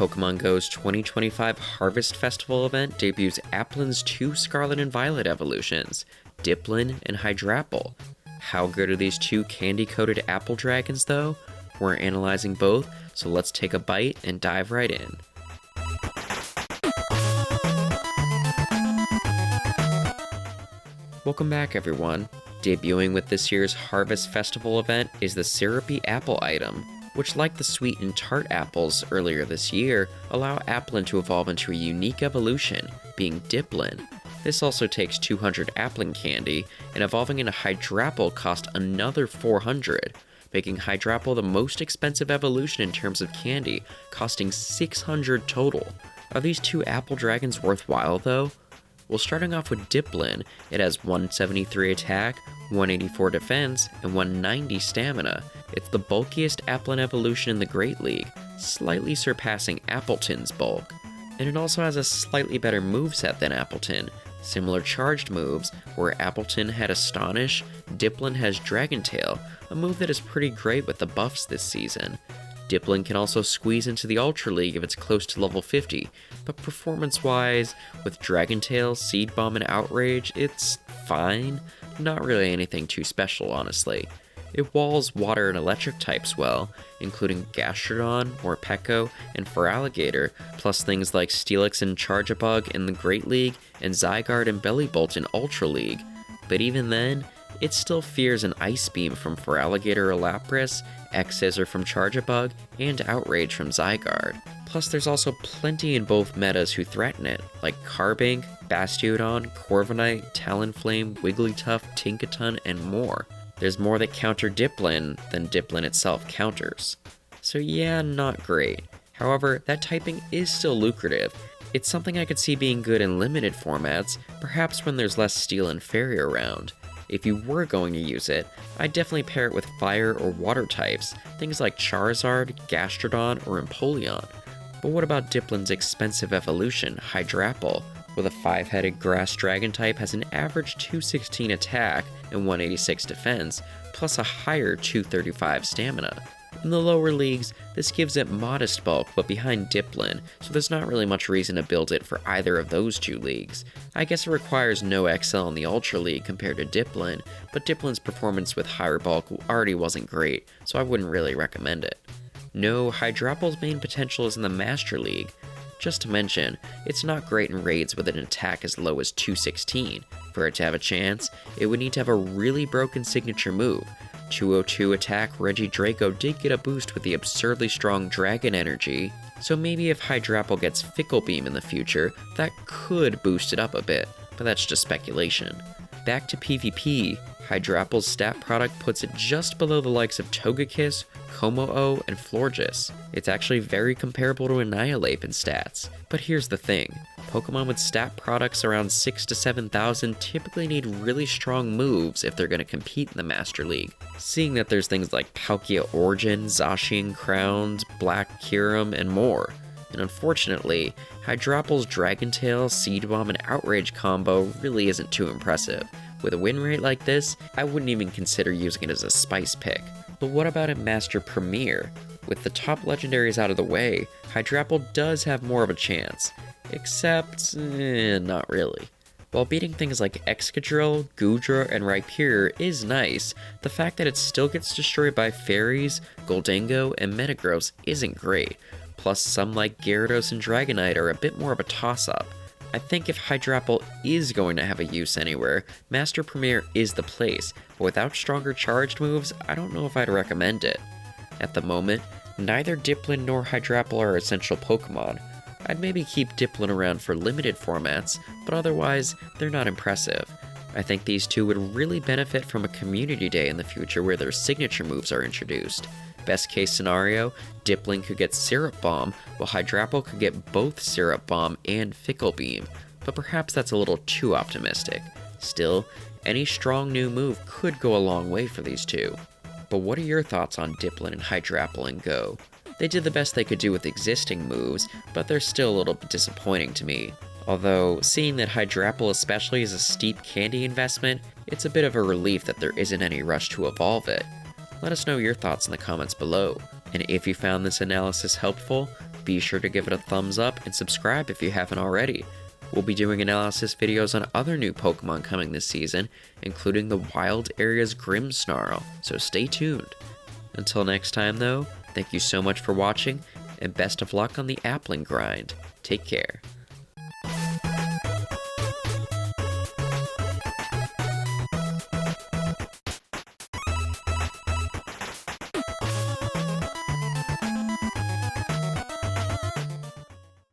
Pokemon Go's 2025 Harvest Festival event debuts Applin's two Scarlet and Violet evolutions, Dipplin and Hydrapple. How good are these two candy-coated apple dragons though? We're analyzing both, so let's take a bite and dive right in. Welcome back everyone. Debuting with this year's Harvest Festival event is the Syrupy Apple item, which, like the sweet and tart apples earlier this year, allow Applin to evolve into a unique evolution, being Dipplin. This also takes 200 Applin candy, and evolving into Hydrapple cost another 400, making Hydrapple the most expensive evolution in terms of candy, costing 600 total. Are these two apple dragons worthwhile though? Well, starting off with Dipplin, it has 173 attack, 184 defense, and 190 stamina. It's the bulkiest Applin evolution in the Great League, slightly surpassing Appleton's bulk. And it also has a slightly better moveset than Appleton. Similar charged moves, where Appleton had Astonish, Dipplin has Dragon Tail, a move that is pretty great with the buffs this season. Dipplin can also squeeze into the Ultra League if it's close to level 50, but performance-wise, with Dragon Tail, Seed Bomb, and Outrage, it's fine. Not really anything too special, honestly. It walls water and electric types well, including Gastrodon, Morpeko, and Feraligatr, plus things like Steelix and Charjabug in the Great League, and Zygarde and Bellibolt in Ultra League. But even then, it still fears an Ice Beam from Feraligatr or Lapras, X-Scissor from Charjabug, and Outrage from Zygarde. Plus there's also plenty in both metas who threaten it, like Carbink, Bastiodon, Corviknight, Talonflame, Wigglytuff, Tinkaton, and more. There's more that counter Dipplin than Dipplin itself counters. So yeah, not great. However, that typing is still lucrative. It's something I could see being good in limited formats, perhaps when there's less Steel and Fairy around. If you were going to use it, I'd definitely pair it with fire or water types, things like Charizard, Gastrodon, or Empoleon. But what about Dipplin's expensive evolution, Hydrapple? With a 5-headed grass dragon type has an average 216 attack and 186 defense, plus a higher 235 stamina. In the lower leagues, this gives it modest bulk but behind Dipplin, so there's not really much reason to build it for either of those two leagues. I guess it requires no XL in the Ultra League compared to Dipplin, but Dipplin's performance with higher bulk already wasn't great, so I wouldn't really recommend it. No, Hydrapple's main potential is in the Master League. Just to mention, it's not great in raids with an attack as low as 216. For it to have a chance, it would need to have a really broken signature move. 202 attack Regidrago did get a boost with the absurdly strong Dragon Energy, so maybe if Hydrapple gets Fickle Beam in the future, that could boost it up a bit, but that's just speculation. Back to PvP, Hydrapple's stat product puts it just below the likes of Togekiss, Kommo-o, and Florges. It's actually very comparable to Annihilate in stats. But here's the thing, Pokemon with stat products around 6,000 to 7,000 typically need really strong moves if they're going to compete in the Master League. Seeing that there's things like Palkia Origin, Zacian Crowns, Black Kyurem, and more. And unfortunately, Hydrapple's Dragon Tail, Seed Bomb, and Outrage combo really isn't too impressive. With a win rate like this, I wouldn't even consider using it as a spice pick. But what about in Master Premier? With the top legendaries out of the way, Hydrapple does have more of a chance. Except, not really. While beating things like Excadrill, Goodra, and Rhyperior is nice, the fact that it still gets destroyed by Fairies, Goldango, and Metagross isn't great. Plus, some like Gyarados and Dragonite are a bit more of a toss-up. I think if Hydrapple is going to have a use anywhere, Master Premier is the place, but without stronger charged moves, I don't know if I'd recommend it. At the moment, neither Dipplin nor Hydrapple are essential Pokemon. I'd maybe keep Dipplin around for limited formats, but otherwise, they're not impressive. I think these two would really benefit from a community day in the future where their signature moves are introduced. Best case scenario, Dipplin could get Syrup Bomb, while Hydrapple could get both Syrup Bomb and Fickle Beam, but perhaps that's a little too optimistic. Still, any strong new move could go a long way for these two. But what are your thoughts on Dipplin and Hydrapple in Go? They did the best they could do with existing moves, but they're still a little bit disappointing to me. Although, seeing that Hydrapple especially is a steep candy investment, it's a bit of a relief that there isn't any rush to evolve it. Let us know your thoughts in the comments below, and if you found this analysis helpful, Be sure to give it a thumbs up and subscribe if you haven't already. We'll be doing analysis videos on other new Pokemon coming this season, including the Wild Area's Grimmsnarl, so stay tuned. Until next time though, thank you so much for watching, and best of luck on the Applin grind. Take care.